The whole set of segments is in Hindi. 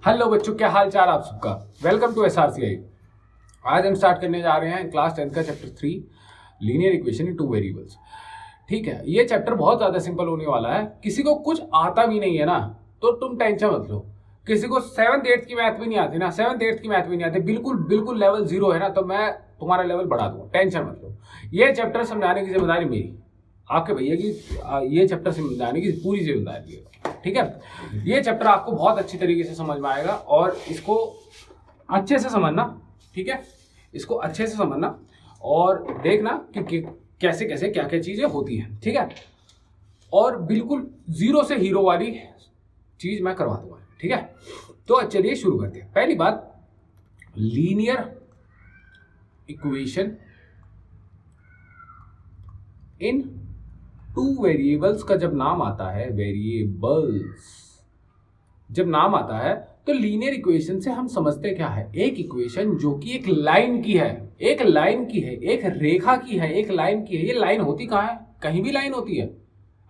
हेलो बच्चों, क्या हाल चाल आप सबका। Welcome to SRCI। आज हम स्टार्ट करने जा रहे हैं क्लास 10 का chapter 3 linear equation in two variables. ठीक है, ये चैप्टर बहुत ज़्यादा सिंपल होने वाला है। किसी को कुछ आता भी नहीं है ना तो तुम टेंशन मत लो। किसी को 7th 8th की मैथ भी नहीं आती ना, 7th 8th की मैथ भी नहीं आती, बिल्कुल बिल्कुल लेवल 0 है ना, तो मैं तुम्हारा लेवल बढ़ा दूंगा, टेंशन मत लो। ये चैप्टर समझाने की जिम्मेदारी मेरी, आपके भैया की। ये चैप्टर समझाने की पूरी जिम्मेदारी है। ठीक है, ये चैप्टर आपको बहुत अच्छी तरीके से समझ में आएगा और इसको अच्छे से समझना। ठीक है, इसको अच्छे से समझना और देखना कि कैसे कैसे क्या क्या चीजें होती हैं। ठीक है, और बिल्कुल 0 से हीरो वाली चीज मैं करवा दूंगा। ठीक है, तो चलिए शुरू करते हैं। पहली बात, linear equation in two variables का जब नाम आता है, वेरिएबल्स जब नाम आता है तो लीनियर इक्वेशन से हम समझते क्या है, एक इक्वेशन जो कि एक लाइन की है, एक लाइन की है, एक रेखा की है, एक लाइन की है। ये लाइन होती कहाँ है? कहीं भी लाइन होती है।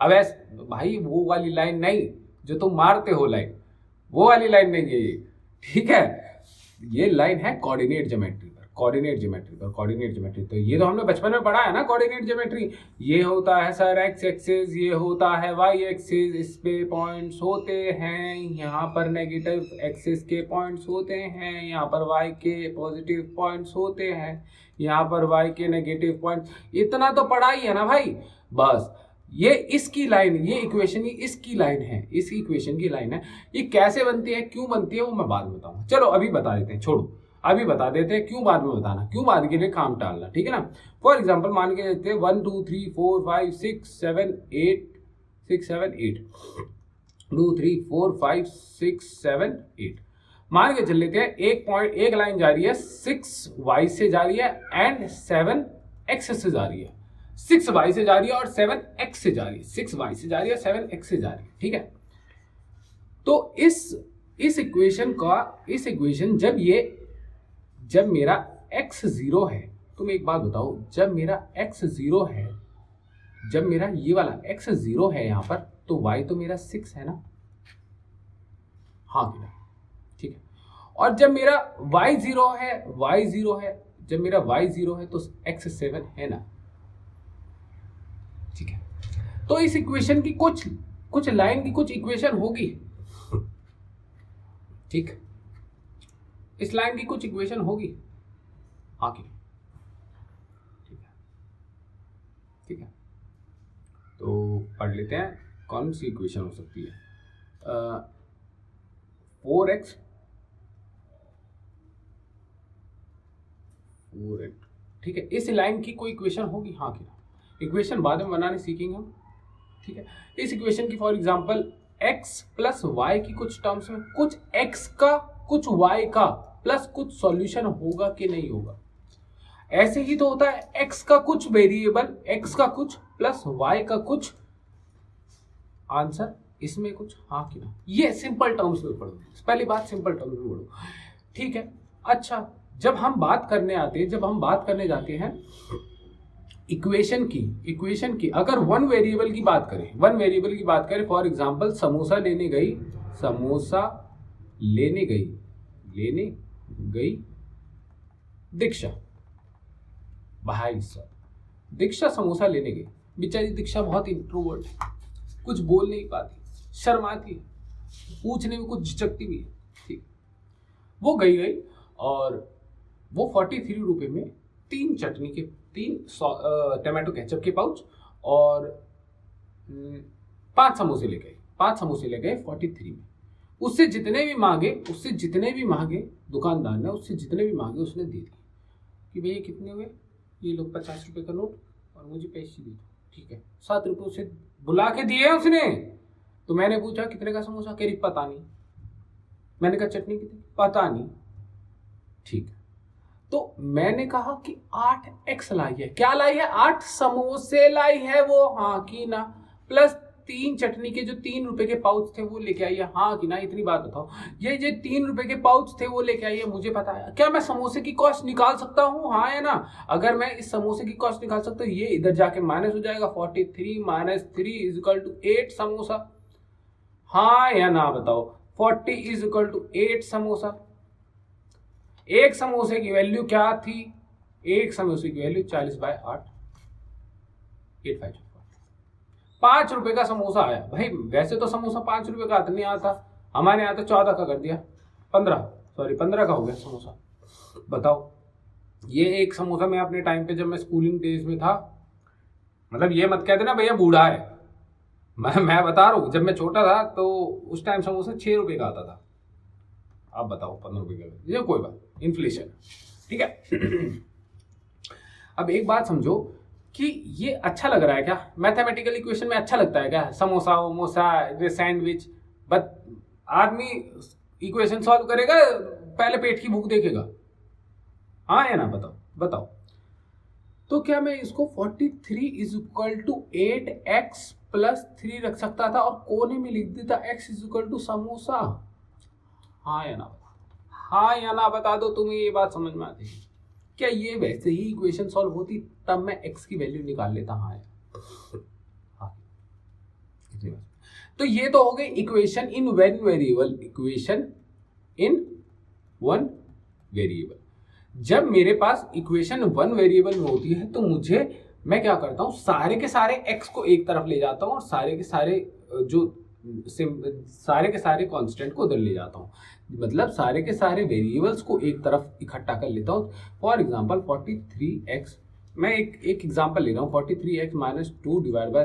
अब ऐसे भाई वो वाली लाइन नहीं जो तुम मारते हो लाइन, वो वाली लाइन नहीं है ये। ठीक है, ये लाइन है कोऑर्डिनेट ज्योमेट्री पर, कोऑर्डिनेट ज्योमेट्री पर, कोऑर्डिनेट ज्योमेट्री। तो ये तो हमने बचपन में पढ़ा है ना, कोऑर्डिनेट ज्योमेट्री। ये होता है सर एक्स एक्सिस, ये होता है वाई एक्सिस, इस पे पॉइंट्स होते हैं, यहाँ पर नेगेटिव एक्सिस के पॉइंट्स होते हैं, यहाँ पर वाई के पॉजिटिव पॉइंट्स होते हैं, यहाँ पर वाई के नेगेटिव पॉइंट्स। इतना तो पढ़ा ही है ना भाई। बस ये इसकी लाइन, ये इक्वेशन, ये इसकी लाइन है, इस इक्वेशन की लाइन है। ये कैसे बनती है, क्यों बनती है, वो मैं बाद में बताऊंगा। चलो अभी बता देते हैं, छोड़ो अभी बता देते हैं, क्यों बाद में बताना, क्यों बाद के लिए काम टालना। ठीक है ना। फॉर एग्जाम्पल मान के देते हैं 1 2 3 4 5 6 7 8 6 7 8 2 3 4 5 6 7 8 मान के चल लेते हैं। एक लाइन जा रही है 6y से जा रही है एंड 7x से जा रही है। 6y से जा रही है और 7x से जा रही है, 6y से जा रही है और 7x से जा रही है। ठीक है, तो इस इक्वेशन जब मेरा x 0 है, तुम एक बात बताओ, जब मेरा x 0 है, जब मेरा ये वाला x 0 है यहां पर, तो y तो मेरा 6 है ना, हाँ कि ना। ठीक है, और जब मेरा y 0 है, जब मेरा y 0 है तो x 7 है ना। ठीक है, तो इस इक्वेशन की कुछ लाइन की कुछ इक्वेशन होगी। ठीक, इस लाइन की कुछ इक्वेशन होगी आगे। ठीक है, ठीक है, तो पढ़ लेते हैं कौन सी इक्वेशन हो सकती है। 4x ठीक है, इस लाइन की कोई इक्वेशन होगी, हाँ कि ना। इक्वेशन बाद में बनाने सीखेंगे हम। ठीक है, इस इक्वेशन की for example x plus y की कुछ टर्म्स में कुछ x का कुछ y का प्लस कुछ सॉल्यूशन होगा कि नहीं होगा। ऐसे ही तो होता है, x का कुछ वेरिएबल, x का कुछ प्लस y का कुछ आंसर, इसमें कुछ, हाँ कि ना। ये सिंपल टर्म्स में पढ़ो, पहली बात सिंपल टर्म्स में पढ़ो। ठीक है, अच्छा, जब हम बात करने जाते हैं इक्वेशन की, अगर वन वेरिएबल की बात करें, फॉर एग्जांपल समोसा लेने गई दीक्षा, भाई साहब दीक्षा समोसा लेने गई। बेचारी दीक्षा बहुत इंट्रोवर्ट है, कुछ बोल नहीं पाती, शर्माती है, पूछने में कुछ झिझकती भी है। ठीक, वो गई और वो 43 रुपए में 3 टमाटो केचप के पाउच और 5 समोसे ले गए 43 में। उससे जितने भी मांगे दुकानदार ने, उसने दे दिए कि भैया कितने हुए, ये लो 50 रुपए का नोट और मुझे पैसे दे दो। ठीक है, 7 रुपए उसे बुला के दिए उसने। तो मैंने पूछा कितने का समोसा, कह रही पता नहीं। मैंने कहा चटनी कितनी, पता नहीं। ठीक है, तो मैंने कहा कि 8x लाई है। क्या लाई है? 8 समोसे लाई है वो, हाँ कि ना, प्लस 3 चटनी के जो 3 रुपए के पाउच थे वो लेके आई है, हाँ कि ना। इतनी बात बताओ, ये जो 3 रुपए के पाउच थे वो लेके आई है, मुझे पता है। क्या मैं समोसे की कॉस्ट निकाल सकता हूँ, हाँ या ना? अगर मैं इस समोसे की कॉस्ट निकाल सकता हूँ, ये इधर जाके माइनस हो जाएगा, 43 - 3 = 8 समोसा, हाँ या ना बताओ। 40 इज इक्वल टू 8 समोसा। एक समोसे की वैल्यू क्या थी? एक समोसे की वैल्यू 40/8, 8×5 ₹5 का समोसा आया। भाई वैसे तो समोसा ₹5 का नहीं आता, हमारे यहाँ तो 14 का कर दिया, 15 का हो गया समोसा। बताओ, ये एक समोसा मैं अपने टाइम पे जब मैं स्कूलिंग डेज में था, मतलब ये मत कहते ना भैया बूढ़ा है, मैं बता रहा हूँ, जब मैं छोटा था तो उस टाइम समोसा ₹6 का आता था। आप बताओ ₹15 का, ये कोई बात, इन्फ्लेशन, ठीक है। अब एक बात समझो कि ये अच्छा लग रहा है क्या? मैथमेटिकल इक्वेशन में अच्छा लगता है क्या? समोसा वमोसा सैंडविच, बट आदमी इक्वेशन सॉल्व करेगा पहले पेट की भूख देखेगा, हाँ या ना? बताओ बताओ। तो क्या मैं इसको 43 is equal to 8x plus 3 रख सकता था और कोने में लिख देता x is equal to samosa? हाँ या ना? हाँ या ना बता दो, तुम्हें ये बात समझ में आती है क्या? ये वैसे ही इक्वेशन सॉल्व होती तब मैं x की वैल्यू निकाल लेता। हाँ इतनी बात। तो ये तो हो गई equation in one variable, equation in one variable. जब मेरे पास इक्वेशन वन वेरिएबल में होती है तो मैं क्या करता हूं, सारे के सारे x को एक तरफ ले जाता हूं और सारे के सारे कांस्टेंट को उधर ले जाता हूं, मतलब सारे के सारे वेरिएबल्स को एक तरफ इकट्ठा कर लेता हूं। फॉर एग्जांपल 43x, मैं एक एग्जांपल ले रहा हूं, 43x minus 2 divide by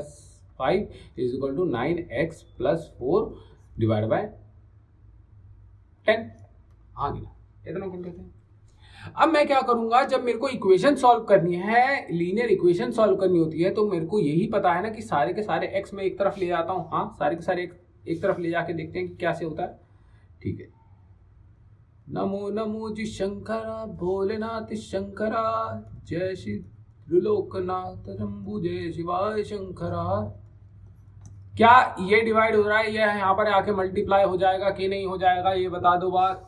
5 is equal to 9x plus 4 divide by 10। हाँ इतना कर लेते हैं। अब मैं क्या करूंगा, जब मेरे को इक्वेशन सॉल्व करनी है, लीनियर इक्वेशन सॉल्व करनी होती है, तो मेरे को यही पता है ना कि सारे के सारे x में एक तरफ ले जाता हूं। हाँ, सारे के सारे एक तरफ ले जाके देखते हैं कि क्या से होता है। ठीक है, नमो नमो जी शंकरा, भोलेनाथ शंकरा, जय श्री त्रिलोकनाथ शंभु, जय शिवाय शंकरा। क्या ये डिवाइड हो रहा है, ये यहाँ पर आके मल्टीप्लाई हो जाएगा कि नहीं हो जाएगा, ये बता दो बात।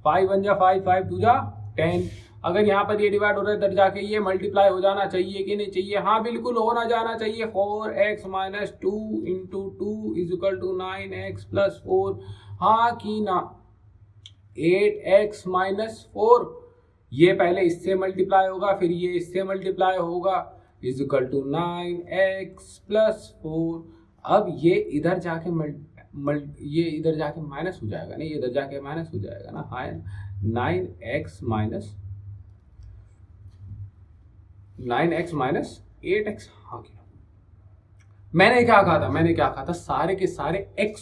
5 1 जा 5, 5 2 जा 10। अगर यहाँ पर ये डिवाइड हो रहा है इधर जाके ये मल्टीप्लाई हो जाना चाहिए कि नहीं चाहिए? हाँ बिल्कुल होना जाना चाहिए। 4x minus 2 into 2 is equal to 9x plus 4, हाँ कि ना? 8x माइनस 4, ये पहले इससे मल्टीप्लाई होगा फिर ये इससे मल्टीप्लाई होगा, is equal to 9x plus 4। अब ये इधर जाके ये इधर जाके माइनस हो जाएगा, नहीं इधर जाके माइनस हो जाएगा ना? हाँ, 9x माइनस 8x। हाँ क्या मैंने क्या कहा था, सारे के सारे x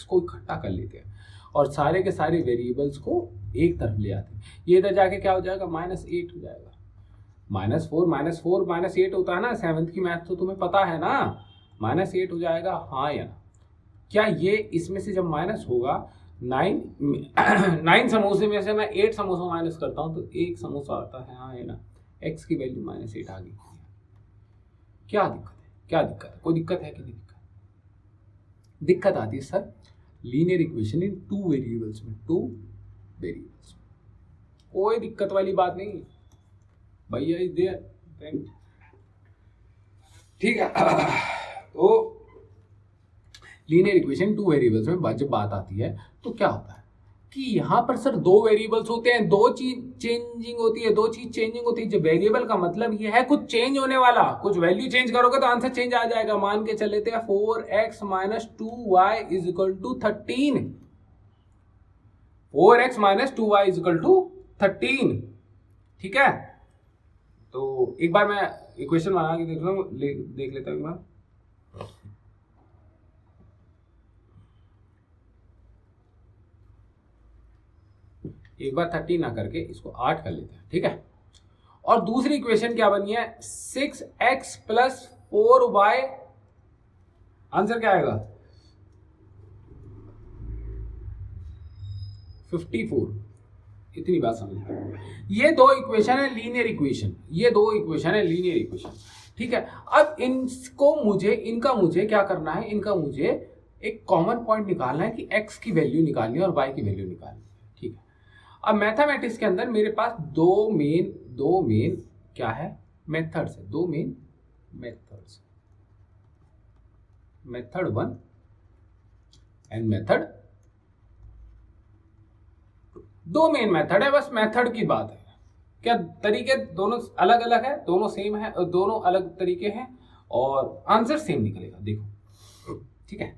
को इकट्ठा कर लेते हैं और सारे के सारे वेरिएबल्स को एक तरफ ले आते हैं। ये इधर जाके क्या हो जाएगा, -8 हो जाएगा। -4 -8 होता है ना, 7th की मैथ तो तुम्हें पता है ना, -8 हो जाएगा। हाँ या ना? क्या ये इसमें से जब माइनस होगा 9 समोसे में से मैं 8 समोसा माइनस करता हूं तो 1 समोसा आता है। हाँ है ना? x की वैल्यू -8 आ गई। क्या दिक्कत है? कोई दिक्कत है कि नहीं? दिक्कत आती है sir linear equation in 2 variables में, कोई दिक्कत वाली बात नहीं भैया, इज देयर। ठीक है, तो लीनियर इक्वेशन 2 वेरिएबल्स में जब बात आती है तो क्या होता है कि यहाँ पर सर 2 वेरिएबल्स होते हैं, दो चीज चेंजिंग होती है। जब वेरिएबल का मतलब ये है कुछ चेंज होने वाला, कुछ वैल्यू चेंज करोगे तो आंसर चेंज आ जाएगा। मान के चल लेते हैं 4x minus 2y is equal to 13। 4x minus 2y is equal to 13। ठीक है, तो एक बार मैं इक्वेशन बना के देख लेता हूँ एक बार। एक बार 13 ना करके इसको 8 कर लेते हैं। ठीक है, और दूसरी इक्वेशन क्या बनी है, 6x प्लस 4y, आंसर क्या आएगा 54। इतनी बात समझ। ये दो इक्वेशन है लीनियर इक्वेशन, ठीक है। अब इनका मुझे क्या करना है, इनका मुझे एक कॉमन पॉइंट निकालना है कि x की वैल्यू निकालनी है और y की वैल्यू निकालनी है। ठीक है, अब मैथमेटिक्स के अंदर मेरे पास दो मेन क्या है, मेथड्स है, दो main methods, method 1 and method दो मेन मेथड है, बस मेथड की बात है। क्या तरीके दोनों अलग अलग है, दोनों सेम है, दोनों अलग तरीके हैं और आंसर सेम निकलेगा, देखो ठीक है।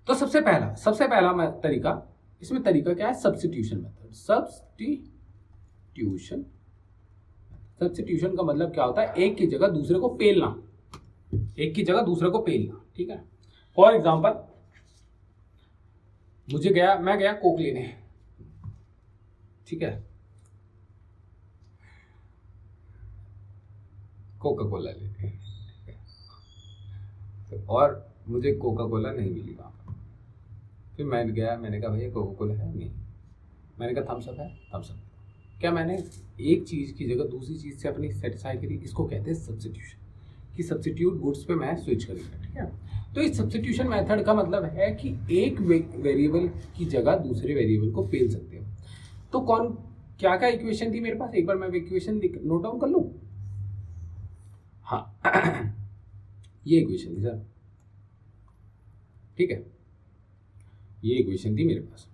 तो सबसे पहला तरीका, इसमें तरीका क्या है, सब्स्टिट्यूशन मेथड। सब्स्टिट्यूशन का मतलब क्या होता है, एक की जगह दूसरे को पेलना, एक की जगह दूसरे को पेलना, ठीक है। फॉर एग्जाम्पल मैं गया कोक लेने, ठीक है, कोका कोला लेने, और मुझे कोका कोला नहीं मिली वहां पर। फिर मैं गया, मैंने कहा भैया कोका कोला है, नहीं। मैंने कहा थम्स अप है, थम्स अप। क्या मैंने एक चीज़ की जगह दूसरी चीज़ से अपनी सेटिस्फाई करी, इसको कहते हैं सब्स्टिट्यूशन, कि सब्स्टिट्यूट गुड्स पे मैं स्विच करूँगा, ठीक है। तो इस सब्स्टिट्यूशन मेथड का मतलब है कि एक वेरिएबल की जगह दूसरे वेरिएबल को पेल सकते हो। तो क्या क्या इक्वेशन थी मेरे पास, एक बार मैं इक्वेशन नोट डाउन कर लूँ। हाँ ये इक्वेशन थी सर, ठीक है, ये इक्वेशन थी मेरे पास।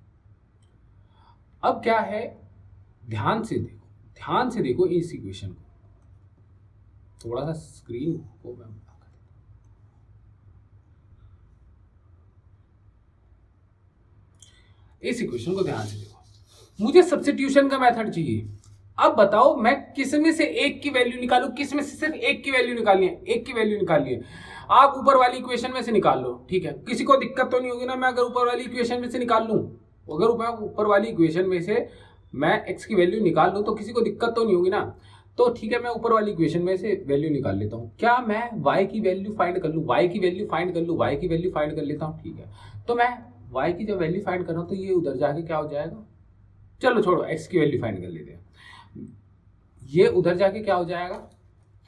अब क्या है, ध्यान से देखो इस इक्वेशन को, थोड़ा सा स्क्रीन को मैं बता कर देता हूं। इस इक्वेशन को ध्यान से देखो, मुझे सब्स्टिट्यूशन का मेथड चाहिए। अब बताओ मैं किस में से एक की वैल्यू निकालूं, किस में से सिर्फ एक की वैल्यू निकालनी है, एक की वैल्यू निकालनी है। आप ऊपर वाली इक्वेशन में से निकाल लो, ठीक है, किसी को दिक्कत तो नहीं होगी ना मैं अगर ऊपर वाली इक्वेशन में से निकाल लूं। अगर ऊपर वाली इक्वेशन में से मैं x की वैल्यू निकाल लूं तो किसी को दिक्कत तो नहीं होगी ना। तो ठीक है, मैं ऊपर वाली इक्वेशन में से वैल्यू निकाल लेता हूं। क्या मैं y की वैल्यू फाइंड कर लूं, y की वैल्यू फाइंड कर लेता हूं, ठीक है। तो मैं y की जब वैल्यू फाइंड कर रहा हूं तो ये उधर जाके क्या हो जाएगा, चलो छोड़ो, x की वैल्यू फाइंड कर लेते हैं। ये उधर जाके क्या हो जाएगा,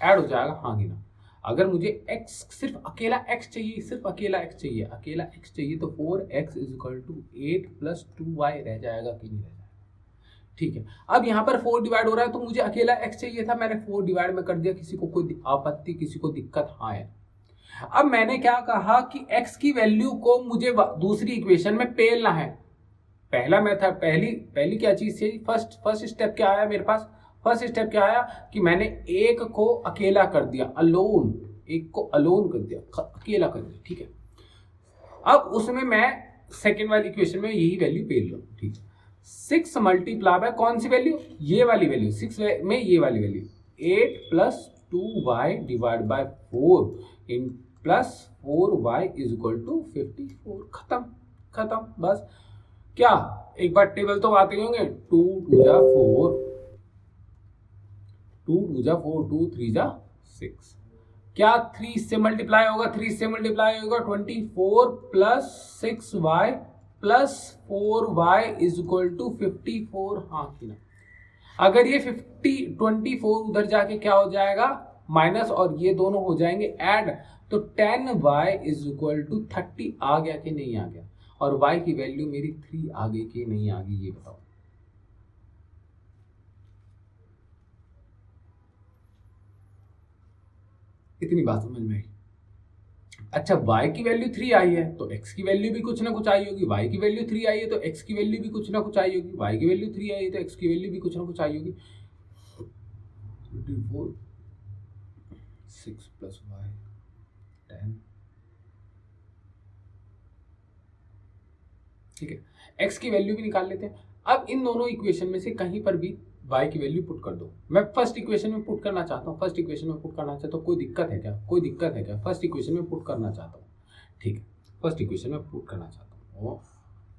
ऐड हो जाएगा, हाँ कि ना। अगर मुझे x सिर्फ अकेला x चाहिए, अकेला x चाहिए तो 4x = 8 + 2y रह जाएगा कि नहीं रह जाएगा, ठीक है। अब यहाँ पर 4 डिवाइड हो रहा है तो मुझे अकेला x चाहिए था, मैंने 4 डिवाइड में कर दिया, किसी को कोई आपत्ति, किसी को दिक्कत, हाँ है। अब मैंने क्या कहा कि x की वैल्यू को मुझे दूसरी इक्वेशन में पेलना है। पहला मेथड, पहली क्या चीज थी, फर्स्ट स्टेप क्या आया मेरे पास, फर्स्ट स्टेप क्या आया कि मैंने एक को अकेला कर दिया, एक को अलोन कर दिया, अकेला कर दिया, ठीक है। अब उसमें मैं सेकेंड वाली इक्वेशन में यही वैल्यू पेल रहा हूं, ठीक है। 6 मल्टीप्लाई बाय कौन सी वैल्यू, ये वाली वैल्यू, 6 में ये वाली वैल्यू, 8 + 2y / 4 + 4y = 54। खत्म बस। क्या एक बार टेबल तो आते होंगे, 2 × 2 = 4, 2 × 2 = 4, 2 × 3 = 6। क्या 3 से मल्टीप्लाई होगा, 24 + 6y + 4y = 54, हाँ कि ना। अगर ये 24 उधर जाके क्या हो जाएगा, माइनस, और ये दोनों हो जाएंगे ऐड, तो 10y = 30 आ गया कि नहीं आ गया, और y की वैल्यू मेरी 3 आ गई कि नहीं आ गई, ये बताओ। इतनी बात समझ में आई। अच्छा, y की वैल्यू 3 आई है तो x की वैल्यू भी कुछ ना कुछ आई होगी, y की वैल्यू 3 आई है तो x की वैल्यू भी कुछ ना कुछ आई होगी, y की वैल्यू 3 आई है तो x की वैल्यू भी कुछ ना कुछ आई होगी। 24 6 + y 10, ठीक है। x की वैल्यू भी निकाल लेते हैं। अब इन दोनों इक्वेशन में से कहीं पर भी y की वैल्यू पुट कर दो। मैं फर्स्ट इक्वेशन में पुट करना चाहता हूँ, कोई दिक्कत है क्या, फर्स्ट इक्वेशन में पुट करना चाहता हूँ, ठीक है, फर्स्ट इक्वेशन में पुट करना चाहता हूँ,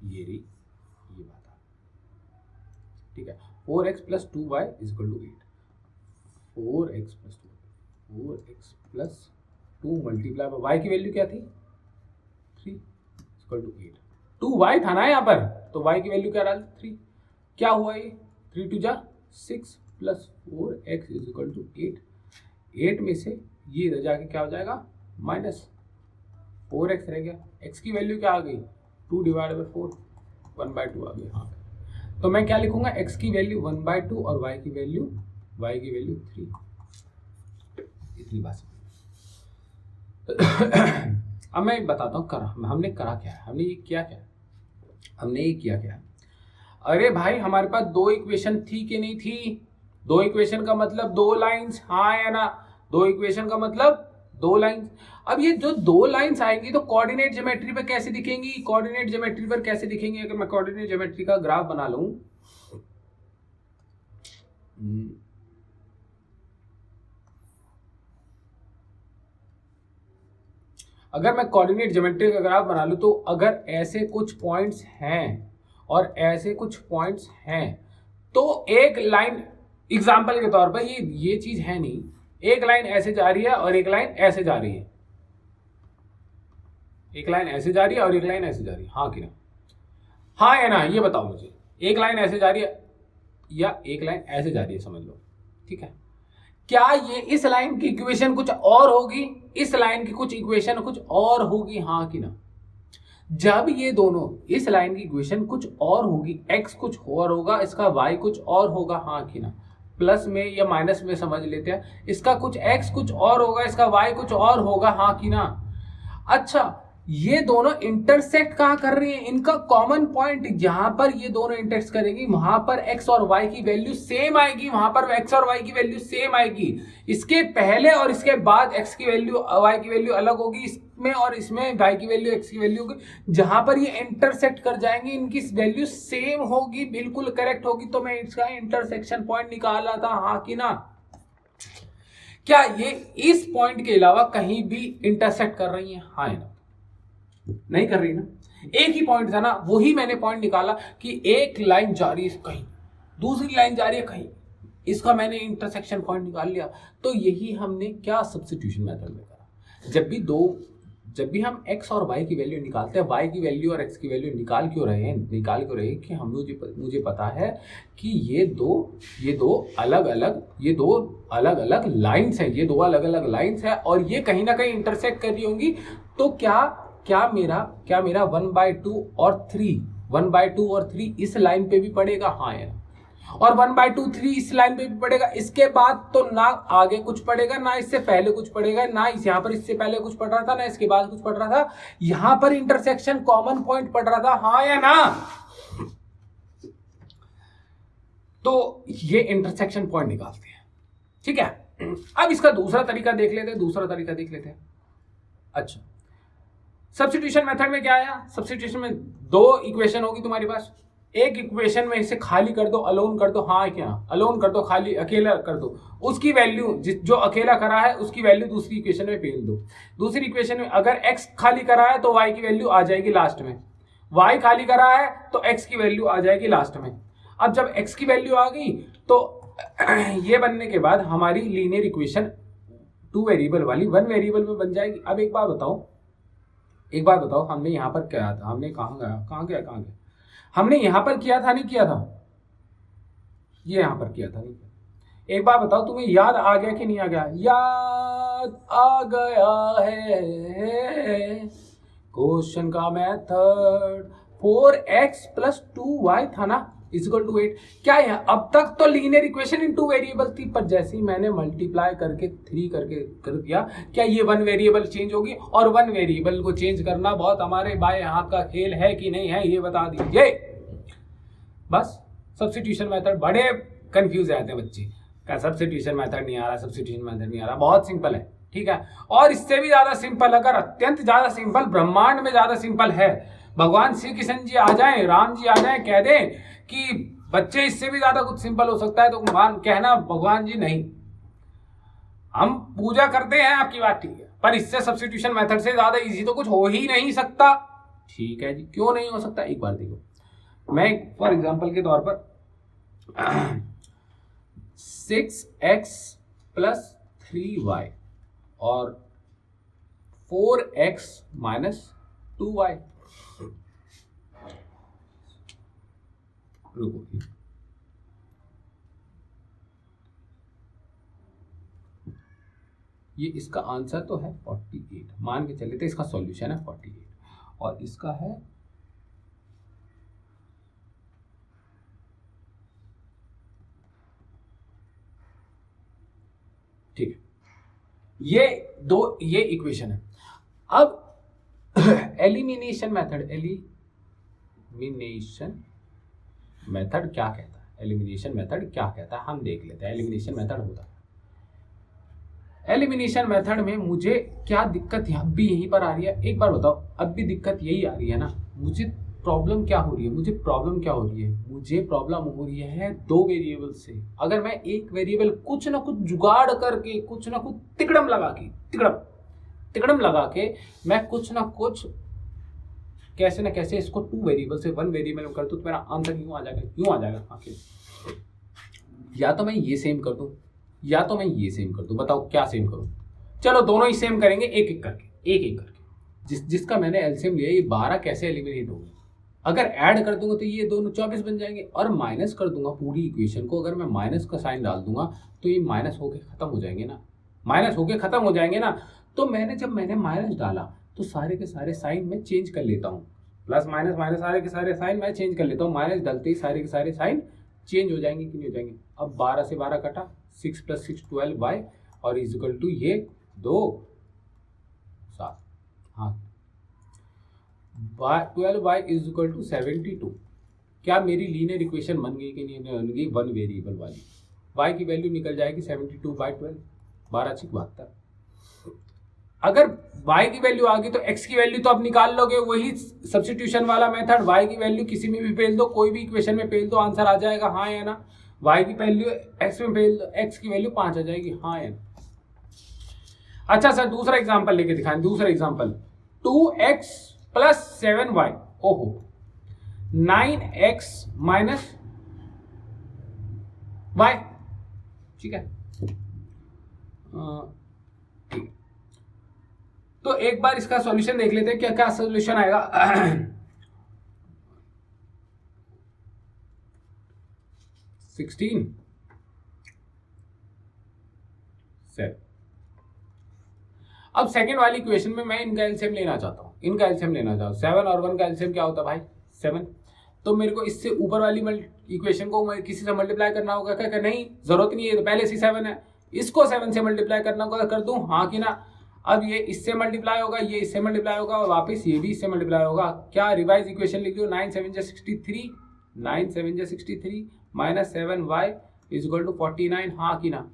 ये रही, ये बात है, ठीक है। 4x + 2y = 8, 4x + 2 multiply by y की वैल्यू क्या थी, 3 = 8, 2y था ना यहाँ पर, तो y की वैल्यू क्या डाल, 3, क्या हुआ ये, 3 × 2 = 6 + 4x = 8, 8 में से ये रह जाके क्या हो जाएगा, माइनस 4x रह गया, x की वैल्यू क्या आ गई, 2 / 4, 1/2 आ गई, हाँ। तो मैं क्या लिखूंगा, x की वैल्यू 1/2 और y की वैल्यू 3, इतनी बात। अब मैं बताता हूँ हमने करा क्या है, हमने ये किया क्या है, अरे भाई हमारे पास दो इक्वेशन थी कि नहीं थी? दो इक्वेशन का मतलब दो लाइंस, हाँ या ना? दो इक्वेशन का मतलब दो लाइंस। अब ये जो दो लाइंस आएंगी तो कोऑर्डिनेट ज्योमेट्री पे कैसे दिखेंगी? कोऑर्डिनेट ज्योमेट्री पर कैसे दिखेंगी? अगर मैं कोऑर्डिनेट ज्योमेट्री का ग्राफ बना लूं, अगर मैं कोऑर्डिनेट ज्योमेट्री का ग्राफ बना लूं तो अगर ऐसे कुछ पॉइंट्स हैं और ऐसे कुछ पॉइंट्स हैं तो एक लाइन, एग्जांपल के तौर पर ये चीज है नहीं, एक लाइन ऐसे जा रही है और एक लाइन ऐसे जा रही है, एक लाइन ऐसे जा रही है और एक लाइन ऐसे जा रही है, हाँ कि ना? हाँ या ना, ये बताओ मुझे। एक लाइन ऐसे जा रही है या एक लाइन ऐसे जा रही है, समझ लो, ठीक है? क्या ये इस लाइन की इक्वेशन कुछ और होगी, इस लाइन की कुछ इक्वेशन कुछ और होगी, हाँ कि ना? जब ये दोनों, इस लाइन की इक्वेशन कुछ और होगी, x कुछ और होगा, इसका y कुछ और होगा, हाँ कि ना? प्लस में या माइनस में समझ लेते हैं, इसका कुछ x कुछ और होगा, इसका y कुछ और होगा, हाँ कि ना? अच्छा, ये दोनों इंटरसेक्ट कहाँ कर रही हैं? इनका कॉमन पॉइंट जहां पर ये दोनों इंटरसेक्ट करेंगी वहां पर x और y की वैल्यू सेम आएगी, वहां पर x और y की वैल्यू सेम आएगी। इसके पहले और इसके बाद x की वैल्यू y की वैल्यू अलग होगी, इसमें और इसमें y की वैल्यू x की वैल्यू होगी। जहां पर ये इंटरसेक्ट कर जाएंगे इनकी वैल्यू सेम होगी, बिल्कुल करेक्ट होगी, तो मैं इसका इंटरसेक्शन पॉइंट निकाला था, हाँ कि ना? क्या ये इस पॉइंट के अलावा कहीं भी इंटरसेक्ट कर रही है, हाँ या ना? नहीं कर रही ना। एक ही पॉइंट था ना, वही मैंने पॉइंट निकाला कि एक लाइन जा रही है कहीं, दूसरी लाइन जा रही है कहीं, इसका मैंने इंटरसेक्शन पॉइंट निकाल लिया। तो यही हमने क्या सब्स्टिट्यूशन मेथड में करा। जब भी हम x और y की वैल्यू निकालते हैं, y की वैल्यू और x की वैल्यू निकाल क्यों रहे हैं कि मुझे पता है कि ये दो अलग अलग लाइंस हैं, ये दो अलग अलग लाइंस हैं और ये कहीं ना कहीं इंटरसेक्ट कर रही होंगी। तो क्या मेरा 1/2 और 3 इस लाइन पे भी पड़ेगा, हाँ या ना? और 1/2 3 इस लाइन पे भी पड़ेगा। इसके बाद तो ना आगे कुछ पड़ेगा, ना इससे पहले कुछ पड़ेगा, ना यहाँ पर इससे पहले कुछ पड़ रहा था, ना इसके बाद कुछ पड़ रहा था। यहां पर इंटरसेक्शन कॉमन पॉइंट पड़ रहा था, हाँ या ना? तो ये इंटरसेक्शन पॉइंट निकालते हैं, ठीक है? अब इसका दूसरा तरीका देख लेते हैं। अच्छा, सब्स्टिट्यूशन मेथड में क्या आया? सब्स्टिट्यूशन में दो इक्वेशन होगी तुम्हारे पास, एक इक्वेशन में इसे खाली कर दो, अलोन कर दो, हाँ क्या? अलोन कर दो, खाली अकेला कर दो, उसकी वैल्यू जो अकेला करा है उसकी वैल्यू दूसरी इक्वेशन में भेज दो। दूसरी इक्वेशन में अगर x खाली करा है तो y की वैल्यू आ जाएगी लास्ट में, y खाली करा है तो x की वैल्यू आ जाएगी लास्ट में। अब जब x की वैल्यू आ गई तो ये बनने के बाद हमारी लीनियर इक्वेशन 2 वेरिएबल वाली 1 वेरिएबल में बन जाएगी। अब एक बात बताओ, हमने यहाँ पर क्या था? हमने कहाँ गया? हमने यहाँ पर किया था, नहीं किया था? ये यहाँ पर किया था, नहीं किया? एक बात बताओ, तुम्हें याद आ गया कि नहीं आ गया? याद आ गया है क्वेश्चन का मेथड। 4x + 2y था ना, = 8। क्या है? अब तक तो लीनियर इक्वेशन इन 2 वेरिएबल थी, पर जैसे ही मैंने मल्टीप्लाई करके 3 कर दिया, क्या ये 1 वेरिएबल चेंज होगी? और 1 वेरिएबल को चेंज करना बहुत हमारे बाएं हाथ का खेल है कि नहीं है, ये बता दीजिए। बस सब्स्टिट्यूशन मेथड, बड़े कंफ्यूज रहते हैं बच्चे, क्या सब्स्टिट्यूशन मेथड नहीं आ रहा, बहुत सिंपल है, ठीक है? और इससे भी ज्यादा सिंपल, अगर अत्यंत ज्यादा सिंपल, ब्रह्मांड में ज्यादा सिंपल है, भगवान श्री कृष्ण जी आ जाएं, राम जी आ जाएं, कह दें कि बच्चे इससे भी ज्यादा कुछ सिंपल हो सकता है, तो कहना भगवान जी नहीं, हम पूजा करते हैं, आपकी बात ठीक है, पर इससे सब्स्टिट्यूशन मेथड से ज्यादा इजी तो कुछ हो ही नहीं सकता। ठीक है जी, क्यों नहीं हो सकता? एक बार देखो, मैं फॉर एग्जांपल के तौर पर 6x + 3y और 4x - 2y, रुको, ये इसका आंसर तो है 48, मान के चले थे इसका सॉल्यूशन है 48 और इसका है ठीक है, ये इक्वेशन है। अब एलिमिनेशन मेथड क्या कहता है, एलिमिनेशन मेथड क्या कहता है, हम देख लेते हैं एलिमिनेशन मेथड होता है। एलिमिनेशन मेथड में मुझे क्या दिक्कत अब भी यहीं पर आ रही है, एक बार बताओ, अब भी दिक्कत यही आ रही है ना, मुझे प्रॉब्लम क्या हो रही है, मुझे प्रॉब्लम हो रही है दो वेरिएबल से। अगर मैं एक वेरिएबल कुछ ना कुछ जुगाड़ करके, कुछ ना कुछ तिकड़म लगा के मैं कुछ ना कुछ कैसे ना कैसे इसको टू वेरिएबल से वन वेरिएबल में कर दूं, तो मेरा आंसर यूं आ जाएगा आखिर। या तो मैं ये सेम कर दूं, या तो मैं ये सेम कर दूं, बताओ क्या सेम करूं? चलो दोनों ही सेम करेंगे, एक एक करके। जिसका मैंने एलसीएम लिया, ये 12 कैसे एलिमिनेट होगा? अगर ऐड कर दूंगा तो ये दोनों 24 बन जाएंगे, और माइनस कर दूंगा पूरी इक्वेशन को, अगर मैं माइनस का साइन डाल दूंगा तो ये माइनस होके खत्म हो जाएंगे ना। तो जब मैंने माइनस डाला तो सारे के सारे साइन में चेंज कर लेता हूँ, प्लस माइनस सारे के सारे साइन मैं चेंज कर लेता हूँ। माइनस डालते ही सारे के सारे साइन चेंज हो जाएंगे कि नहीं हो जाएंगे? अब 12 से 12 कटा, 6 + 6 12 y, और इजिकल टू ये 2 7, हाँ 12y इजिकल टू 72। क्या मेरी लीनियर इक्वेशन बन गई कि नहीं बन गई? वन वेरिएबल वाली y की वैल्यू निकल जाएगी 72/12, 12×6 = 72। अगर y की वैल्यू आ गई तो x की वैल्यू तो अब निकाल लोगे, वही सब्स्टिट्यूशन वाला मेथड, y की वैल्यू किसी में भी पेल दो, कोई भी इक्वेशन में पेल दो, आंसर आ जाएगा हाँ या ना। y की वैल्यू x में पेल दो, x की वैल्यू 5 आ जाएगी, हाँ या ना। अच्छा सर दूसरा एग्जांपल लेके दिखाएं, दूसरा एग्जांपल 2x + 7y, ओहो 9x - y, ठीक है। तो एक बार इसका सॉल्यूशन देख लेते हैं, क्या क्या सॉल्यूशन आएगा। 16 7। अब सेकंड वाली इक्वेशन में मैं इनका एलसीएम लेना चाहता हूँ, 7 और 1 का एलसीएम क्या होता है भाई? 7। तो मेरे को इससे ऊपर वाली इक्वेशन को किसी से मल्टीप्लाई करना होगा क्या? नहीं, जरूरत नहीं है, तो पहले से 7 है, इसको 7 से मल्टीप्लाई करना होगा, कर दूं हाँ कि ना। अब ये इससे मल्टीप्लाई होगा, ये इससे मल्टीप्लाई होगा, और वापस ये भी इससे मल्टीप्लाई होगा। क्या रिवाइज इक्वेशन लिख दो, 9 7 63 -7y = 49, हाँ कि ना।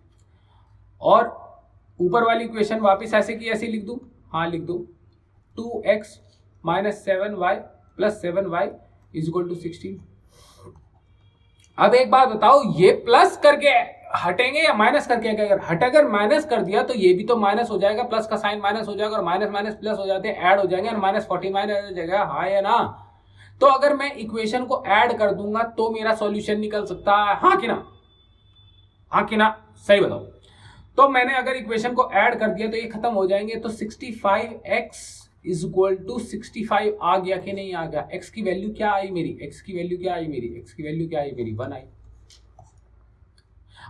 और ऊपर वाली इक्वेशन वापस ऐसे की ऐसे लिख दूं, हाँ लिख दो, 2x - 7y + 7y = 16। अब एक बात बताओ, ये प्लस करके हटेंगे या माइनस करके? अगर माइनस कर दिया तो ये भी तो माइनस हो जाएगा, प्लस का साइन माइनस हो जाएगा, और माइनस माइनस प्लस हो जाते हैं, ऐड हो जाएंगे, और -49 ऐड हो जाएगा, हाँ या ना। तो अगर मैं इक्वेशन को ऐड कर दूंगा तो मेरा सॉल्यूशन निकल सकता है, हाँ कि ना? हाँ कि ना, सही बताओ। तो मैंने अगर इक्वेशन को ऐड कर दिया तो ये खत्म हो जाएंगे, तो 65x = 65 आ गया कि नहीं आ गया? x की वैल्यू क्या आई मेरी? 1 आई।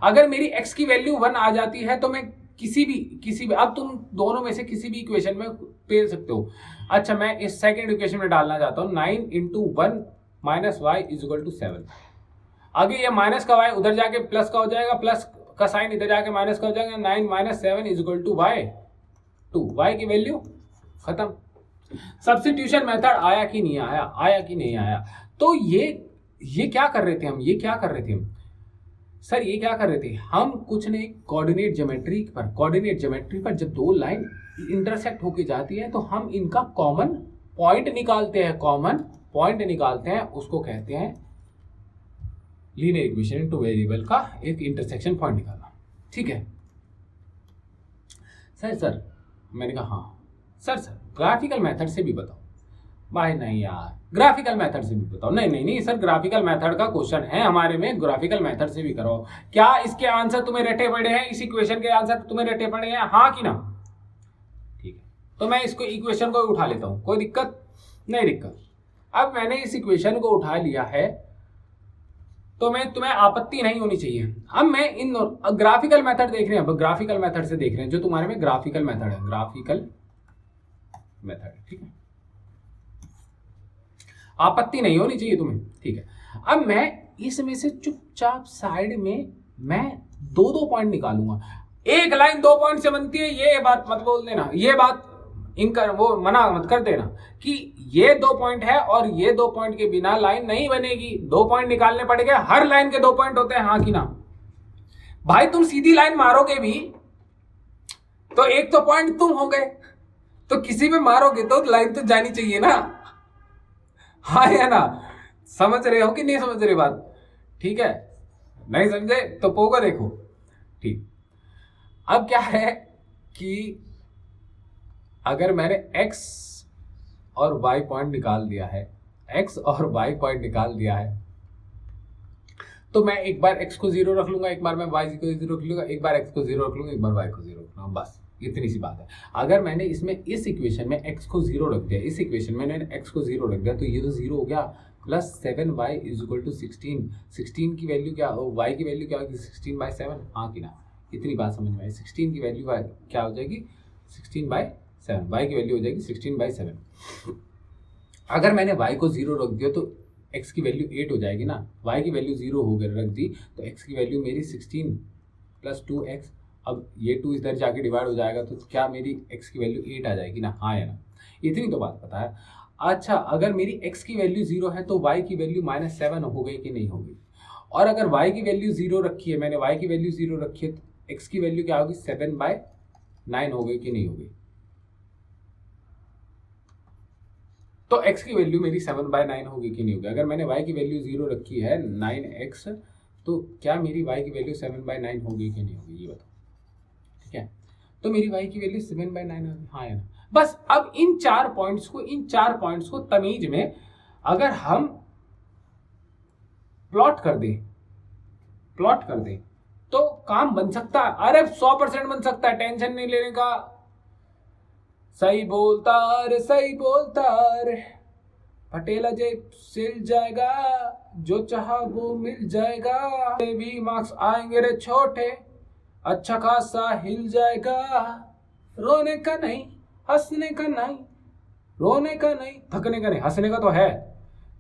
अगर मेरी x की वैल्यू 1 आ जाती है तो मैं किसी भी अब तुम दोनों में से किसी भी इक्वेशन में पेल सकते हो। अच्छा मैं इस सेकंड इक्वेशन में डालना चाहता हूँ, 9 × 1 - y = 7। आगे ये माइनस का y उधर जाके प्लस का हो जाएगा, प्लस का साइन इधर जाके माइनस का हो जाएगा, 9 - 7 = y 2, y की वैल्यू खत्म। सब्स्टिट्यूशन मेथड आया कि नहीं आया? तो ये क्या कर रहे थे हम? सर ये क्या कर रहे थे हम? कुछ नहीं, कोऑर्डिनेट ज्योमेट्री पर जब दो लाइन इंटरसेक्ट होके जाती है तो हम इनका कॉमन पॉइंट निकालते हैं, उसको कहते हैं लीनियर इक्वेशन टू वेरिएबल का एक इंटरसेक्शन पॉइंट निकालना, ठीक है। सर मैंने कहा हाँ। सर ग्राफिकल मेथड से भी बताओ। भाई नहीं यार, ग्राफिकल मेथड से भी बताओ। नहीं सर, ग्राफिकल मेथड का क्वेश्चन है हमारे में, ग्राफिकल मेथड से भी करो। क्या इसके आंसर तुम्हें रटे पड़े हैं? इस इक्वेशन के आंसर तुम्हें रटे पड़े हैं, हाँ कि ना? ठीक है, तो मैं इसको इक्वेशन को उठा लेता हूं, कोई दिक्कत नहीं। अब मैंने इस इक्वेशन को उठा लिया है तो तुम्हें आपत्ति नहीं होनी चाहिए। अब मैं इन ग्राफिकल मेथड देख रहे हैं, ग्राफिकल मेथड से देख रहे हैं, जो तुम्हारे में ग्राफिकल मेथड है, ठीक है, आपत्ति नहीं होनी चाहिए तुम्हें, ठीक है। अब मैं इसमें से चुपचाप साइड में मैं 2 पॉइंट निकालूंगा। एक लाइन 2 पॉइंट से बनती है, ये बात मत बोल देना, ये बात इनका वो मना मत कर देना कि ये 2 पॉइंट है और ये 2 पॉइंट के बिना लाइन नहीं बनेगी, 2 पॉइंट निकालने पड़ेंगे, हर लाइन के 2 पॉइंट होते हैं, हाँ कि ना। भाई तुम सीधी लाइन मारोगे भी तो एक तो पॉइंट तुम हो गए, तो किसी में मारोगे तो लाइन तो जानी चाहिए ना, हाँ या ना। समझ रहे हो कि नहीं समझ रहे बात? ठीक है, नहीं समझे तो पोगो देखो। ठीक, अब क्या है कि अगर मैंने x और y पॉइंट निकाल दिया है, x और y पॉइंट निकाल दिया है, तो मैं एक बार x को 0 रख लूंगा, एक बार मैं y को 0 रख लूंगा, एक बार x को 0 रख लूंगा, एक बार y को 0 रख लूंगा, बस इतनी सी बात है। अगर मैंने इसमें इस इक्वेशन में x को 0 रख दिया, इस इक्वेशन में मैंने x को 0 रख दिया, तो ये तो 0 हो गया, प्लस 7y इक्वल टू 16। 16 की वैल्यू क्या, y की वैल्यू क्या होगी, 16/7, हाँ कि ना। इतनी बात समझ में आई। 16 की वैल्यू क्या हो जाएगी, 16/7, y की वैल्यू हो जाएगी 16/7। अगर मैंने y को 0 रख दिया तो x की वैल्यू 8 हो जाएगी ना, y की वैल्यू 0 हो गई रख दी, तो x की वैल्यू मेरी 16 + 2x, अब ये 2 इधर जाके डिवाइड हो जाएगा, तो क्या मेरी x की वैल्यू 8 आ जाएगी ना, हाँ या ना। इतनी तो बात पता है। अच्छा, अगर मेरी x की वैल्यू 0 है तो y की वैल्यू -7 हो गई कि नहीं हो गई, और अगर y की वैल्यू 0 रखी है, मैंने y की वैल्यू 0 रखी है, तो x की वैल्यू क्या होगी, 7/9 हो गई कि नहीं हो गई। तो x की वैल्यू मेरी 7/9 होगी कि नहीं होगी। अगर मैंने y की वैल्यू 0 रखी है 9x, तो क्या मेरी y की वैल्यू 7/9 होगी कि नहीं होगी, ये बताओ। ठीक है, तो मेरी y की वैल्यू 7/9 होगी, हाँ या ना। बस अब इन 4 पॉइंट्स को तमीज में अगर हम प्लॉट कर दें तो काम बन सकता है। अरे 100% बन सकता है, टेंशन नहीं लेने का। सही बोलता रे पटेल अजय सिल जाएगा, जो चाहा वो मिल जाएगा, भी मार्क्स आएंगे रे छोटे, अच्छा खासा हिल जाएगा। रोने का नहीं, हंसने का नहीं, रोने का नहीं, थकने का नहीं, हंसने का तो है,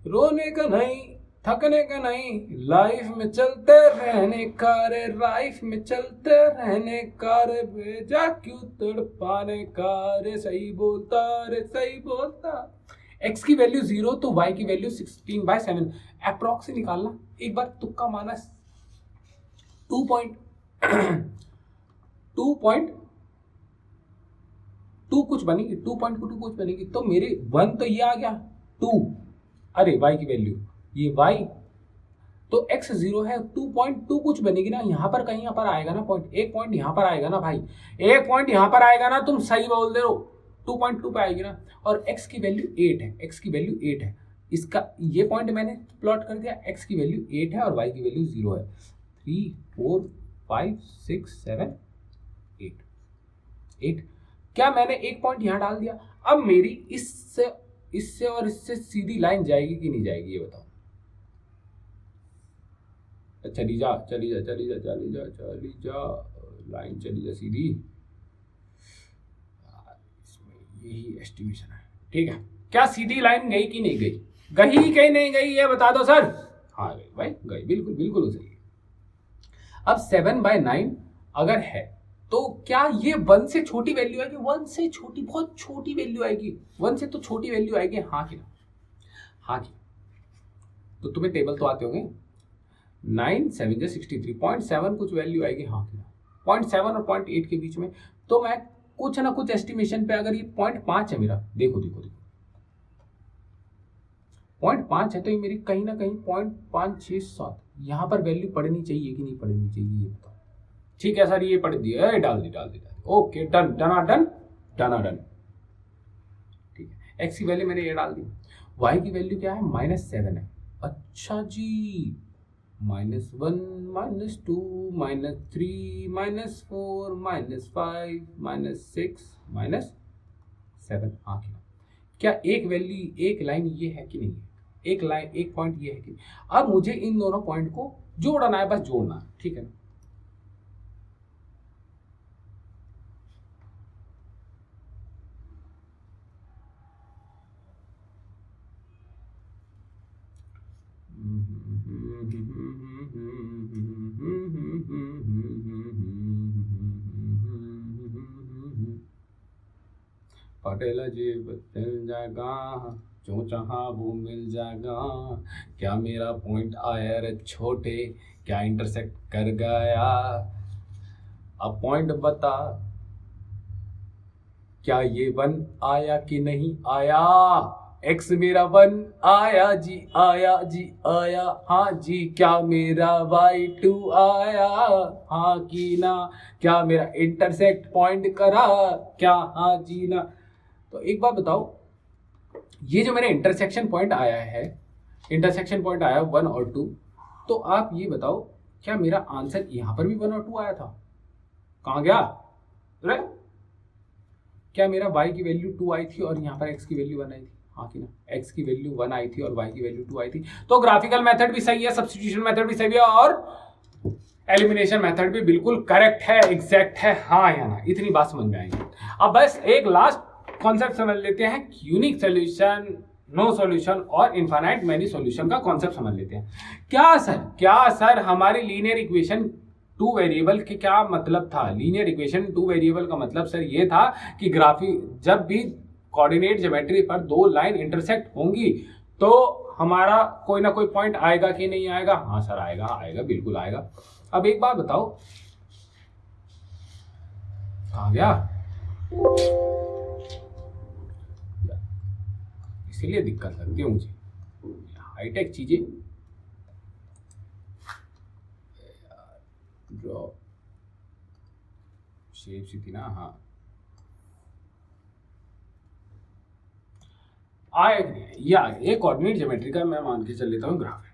रोने का नहीं, थकने का नहीं, लाइफ में चलते रहने का रे, लाइफ में चलते रहने का रे, भेजा क्यों तड़पाने का रे, सही बोलता रे सही बोलता। x की वैल्यू 0 तो y की वैल्यू 16/7, अप्रॉक्स से निकालना, एक बार तुक्का माना, 2.2 कुछ बनेगी, 2.2 कुछ बनेगी, तो मेरे 1 तो ये आ गया, 2, अरे y की वैल्यू ये y, तो x 0 है, 2.2 कुछ बनेगी ना, यहाँ पर कहीं यहाँ पर आएगा ना पॉइंट, एक पॉइंट यहाँ पर आएगा ना भाई, एक पॉइंट यहाँ पर आएगा ना, तुम सही बोल दे रहे हो, 2.2 पे आएगी ना। और x की वैल्यू 8 है, x की वैल्यू 8 है, इसका ये पॉइंट मैंने प्लॉट कर दिया, x की वैल्यू 8 है और y की वैल्यू 0 है। 3 4 5 6 7 8, 8, क्या मैंने एक पॉइंट यहाँ डाल दिया। अब मेरी इससे और इससे सीधी लाइन जाएगी कि नहीं जाएगी, ये बताओ। चली जा लाइन चली जा सीधी, इसमें यही एस्टिमेशन है। ठीक है, क्या सीधी लाइन गई कि नहीं गई, गई कि नहीं गई, ये बता दो सर। हाँ गई भाई, गई, बिल्कुल बिल्कुल सही। अब 7/9 अगर है तो क्या ये 1 से छोटी वैल्यू आएगी, 1 से छोटी, बहुत छोटी वैल्यू आएगी, 1 से तो छोटी वैल्यू आएगी, हाँ कि ना, हाँ कि। तो तुम्हें टेबल तो आते होंगे, 9 7 63, 0.7 कुछ वैल्यू आएगी, हाँ कि ना, 0.7 और 0.8 के बीच में। तो मैं कुछ ना कुछ एस्टिमेशन पे, अगर ये 0.5 है मेरा, देखो 0.5 है, तो ये मेरी कहीं ना कहीं 0.567 यहाँ पर वैल्यू पढ़नी चाहिए कि नहीं पढ़नी चाहिए, ये बताओ। ठीक है सर, ये पढ़ दिया, डाल दी, ओके, डन, डन। ठीक है, x की वैल्यू मैंने ये डाल दी, y की वैल्यू क्या है, -7 है। अच्छा जी, -1 -2 -3 -4 -5 -6 -7, हाँ क्या एक वैल्यू, एक लाइन ये है कि नहीं है, एक लाइन, एक पॉइंट ये है कि। अब मुझे इन दोनों पॉइंट को जोड़ना है, बस जोड़ना है, ठीक है। पटेला जी मिल जाएगा, जो चाहा वो मिल जाएगा। क्या मेरा पॉइंट आया रे छोटे, क्या इंटरसेक्ट कर गया? अब पॉइंट बता, क्या ये वन आया कि नहीं आया? एक्स मेरा वन आया जी, आया जी आया, हाँ जी। क्या मेरा वाई टू आया, हाँ कि ना? क्या मेरा इंटरसेक्ट पॉइंट करा, क्या हाँ जी ना? तो एक बात बताओ, ये जो मेरा इंटरसेक्शन पॉइंट आया है, इंटरसेक्शन पॉइंट आया 1 और 2, तो आप ये बताओ क्या मेरा आंसर यहां पर भी 1 और 2 आया था? कहां गया? अरे क्या मेरा y की वैल्यू 2 आई थी और यहाँ पर x की वैल्यू 1 आई थी? हाँ कि ना? x की वैल्यू 1 आई थी और y की वैल्यू 2 आई थी। तो ग्राफिकल मेथड भी सही है, सब्स्टिट्यूशन मेथड भी सही है और एलिमिनेशन मेथड भी बिल्कुल करेक्ट है, एग्जैक्ट है। हाँ या ना? इतनी बात समझ में आएगी। अब बस एक लास्ट कॉन्सेप्ट समझ लेते हैं, यूनिक सॉल्यूशन, नो सॉल्यूशन और इनफाइनाइट मैनी सॉल्यूशन का कॉन्सेप्ट समझ लेते हैं। क्या सर हमारी लीनियर इक्वेशन 2 वेरिएबल के क्या मतलब था? लीनियर इक्वेशन 2 वेरिएबल का मतलब सर ये था कि जब भी कोऑर्डिनेट ज्योमेट्री पर दो लाइन इंटरसेक्ट होंगी तो हमारा कोई ना कोई पॉइंट आएगा कि नहीं आएगा? हाँ सर आएगा, आएगा, बिल्कुल आएगा। अब एक बात बताओ, कहां गया? इसीलिए दिक्कत लगती है मुझे हाईटेक चीजें। ड्रॉ शेप सी थी ना, हाँ या एक कोऑर्डिनेट ज्योमेट्री का मैं मान के चल लेता हूँ ग्राफ है।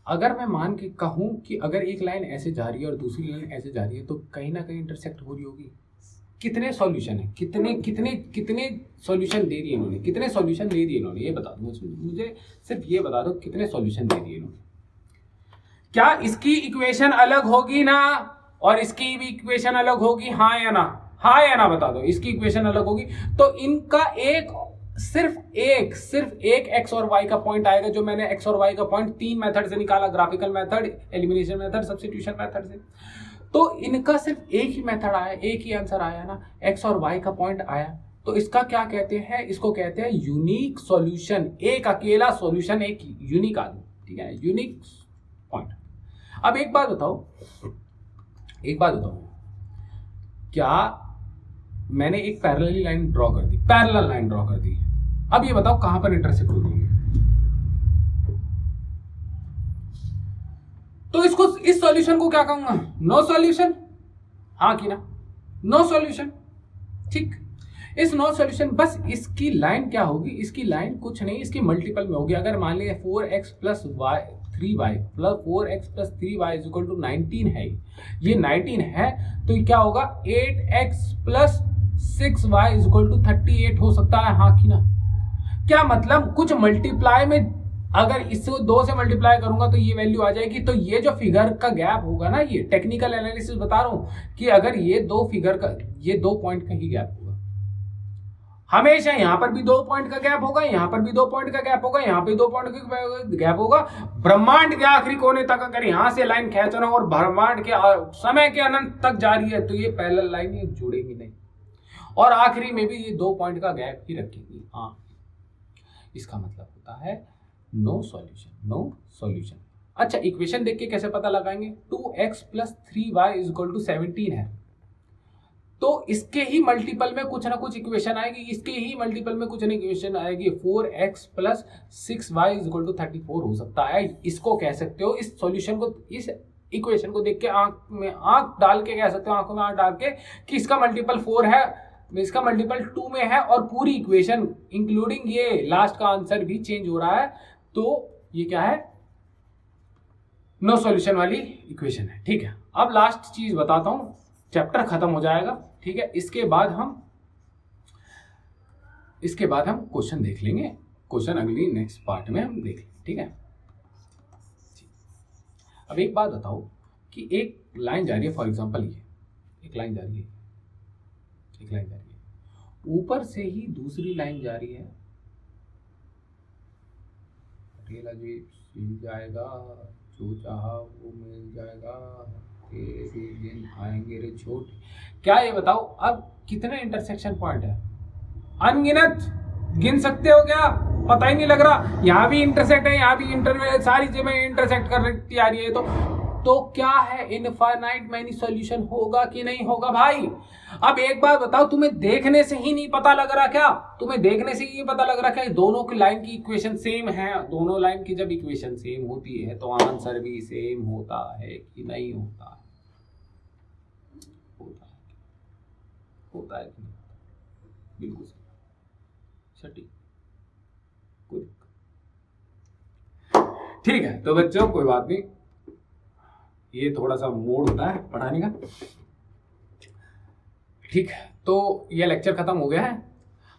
अगर मैं मान के कहूँ कि अगर एक लाइन ऐसे जा रही है और दूसरी लाइन ऐसे जा रही है तो कहीं ना कहीं इंटरसेक्ट हो रही होगी। कितने सॉल्यूशन है, कितने कितने कितने सॉल्यूशन दे दिए इन्होंने, कितने सॉल्यूशन दे दिए इन्होंने? ये बता दो मुझे, सिर्फ ये बता दो कितने सॉल्यूशन दे दिए इन्होंने। क्या इसकी इक्वेशन अलग होगी ना और इसकी भी इक्वेशन अलग होगी? हाँ या ना? हाँ या ना बता दो। इसकी इक्वेशन अलग होगी तो इनका सिर्फ एक एक्स और वाई का पॉइंट आएगा, जो मैंने एक्स और वाई का पॉइंट 3 मेथड से निकाला, graphical method, elimination method, substitution method से। तो इनका सिर्फ एक ही मेथड आया, एक ही आंसर आया ना, एक्स और वाई का पॉइंट आया। तो इसका क्या कहते हैं? इसको कहते हैं यूनिक सॉल्यूशन। एक अकेला सॉल्यूशन, एक यूनिक आदमी, ठीक है, यूनिक पॉइंट। अब एक बात बताओ, क्या मैंने एक पैरेलल लाइन ड्रॉ कर दी, अब ये बताओ कहां पर इंटरसेक्ट हो रही है? तो इस सॉल्यूशन को क्या कहूंगा? No solution. हाँ कि ना? नो सॉल्यूशन, ठीक। इस नो सॉल्यूशन, बस इसकी लाइन क्या होगी? इसकी लाइन कुछ नहीं, इसकी मल्टीपल में होगी। अगर मान लिया 4x plus 3y plus 4x plus 3y is equal to 19 है, ये 19 है, तो ये क्या होगा? 8x plus 6y is equal to 38 हो सकता है। हाँ कि ना? क्या मतलब? कुछ मल्टीप्लाई में अगर इसको 2 से मल्टीप्लाई करूंगा तो ये वैल्यू आ जाएगी। तो ये जो फिगर का गैप होगा ना, ये टेक्निकल एनालिसिस बता रहा हूं कि अगर ये दो फिगर का, ये 2 पॉइंट का ही गैप होगा, हमेशा यहां पर भी 2 पॉइंट का गैप होगा, यहां पर भी 2 पॉइंट का गैप होगा, यहां पे 2 पॉइंट का गैप होगा। ब्रह्मांड के आखिरी कोने तक अगर यहां से लाइन खींचना और ब्रह्मांड के समय के अनंत तक जा रही है तो ये पैरेलल लाइन ये जुड़ेगी नहीं, और आखिरी में भी ये 2 पॉइंट का गैप ही रखेगी। हाँ, इसका मतलब होता है नो सॉल्यूशन। अच्छा, इक्वेशन देख के कैसे पता लगाएंगे? 2x plus 3y is equal to 17 है, तो इसके ही मल्टीपल में कुछ ना कुछ इक्वेशन आएगी, इसके ही मल्टीपल में कुछ ना इक्वेशन आएगी। 4x plus 6y is equal to 34 हो सकता है। इसको कह सकते हो, इस सॉल्यूशन को, इस इक्वेशन को देख के आंख में आंख डाल के कह सकते हो, आंखों में आंख डाल के, कि इसका मल्टीपल 4 है, इसका मल्टीपल 2 में है, और पूरी इक्वेशन इंक्लूडिंग ये लास्ट का आंसर भी चेंज हो रहा है। तो ये क्या है? नो सॉल्यूशन वाली इक्वेशन है, ठीक है। अब लास्ट चीज बताता हूं, चैप्टर खत्म हो जाएगा, ठीक है। इसके बाद हम क्वेश्चन देख लेंगे, क्वेश्चन अगली नेक्स्ट पार्ट में हम देख लेंगे, ठीक है। अब एक बात बताओ कि एक लाइन जा रही है, फॉर एग्जांपल ये एक लाइन जा रही है, ऊपर से ही दूसरी लाइन जा रही है। पटेला जी मिल जाएगा, जो चाहा वो मिल जाएगा, तेरे दिन आएंगे रे छोटे। क्या ये बताओ, अब कितने इंटरसेक्शन पॉइंट है? अनगिनत गिन सकते हो क्या? पता ही नहीं लग रहा। यहाँ भी इंटरसेक्ट है, यहाँ भी इंटरवेल, सारी जगह इंटरसेक्ट कर रही आ रही है। तो क्या है, इनफाइनाइट मैनी सॉल्यूशन होगा कि नहीं होगा भाई? अब एक बात बताओ, तुम्हें देखने से ही नहीं पता लग रहा क्या? तुम्हें देखने से ही पता लग रहा क्या दोनों की लाइन की इक्वेशन सेम है? दोनों लाइन की जब इक्वेशन सेम होती है तो आंसर भी सेम होता है कि नहीं होता? होता है कि नहीं? बिल्कुल सही, ठीक है। तो बच्चों कोई बात नहीं, ये थोड़ा सा मोड होता है पढ़ाने का। ठीक है, तो ये लेक्चर खत्म हो गया है।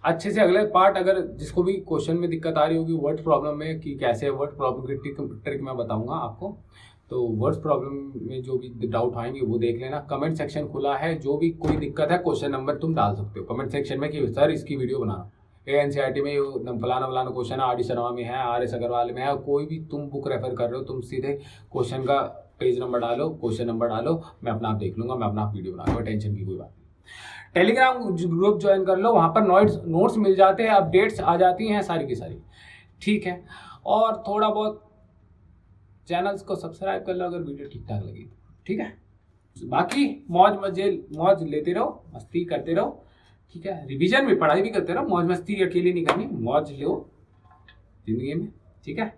अच्छे से अगले पार्ट, अगर जिसको भी क्वेश्चन में दिक्कत आ रही होगी वर्ड प्रॉब्लम में, कि कैसे वर्ड प्रॉब्लम की ट्रिक मैं बताऊंगा आपको। तो वर्ड्स प्रॉब्लम में जो भी डाउट आएंगे वो देख लेना। कमेंट सेक्शन खुला है, जो भी कोई दिक्कत है क्वेश्चन नंबर तुम डाल सकते हो कमेंट सेक्शन में कि सर इसकी वीडियो बनाना। एनसीईआरटी में फलाना फलाना क्वेश्चन है, आर डी शर्मा में है, आर एस अग्रवाल में है, कोई भी तुम बुक रेफर कर रहे हो, तुम सीधे क्वेश्चन का पेज नंबर डालो, क्वेश्चन नंबर डालो, मैं अपना आप देख लूंगा, मैं अपना आप वीडियो बना लूंगा, टेंशन की कोई बात नहीं। टेलीग्राम ग्रुप ज्वाइन कर लो, वहाँ पर नोट्स मिल जाते हैं, अपडेट्स आ जाती हैं सारी की सारी। ठीक है, और थोड़ा बहुत चैनल्स को सब्सक्राइब कर लो अगर वीडियो ठीक ठाक लगी। ठीक है, बाकी मौज लेते रहो, मस्ती करते रहो। ठीक है, रिवीजन भी, पढ़ाई भी करते रहो, मौज मस्ती अकेली नहीं करनी, मौज लो जिंदगी में। ठीक है।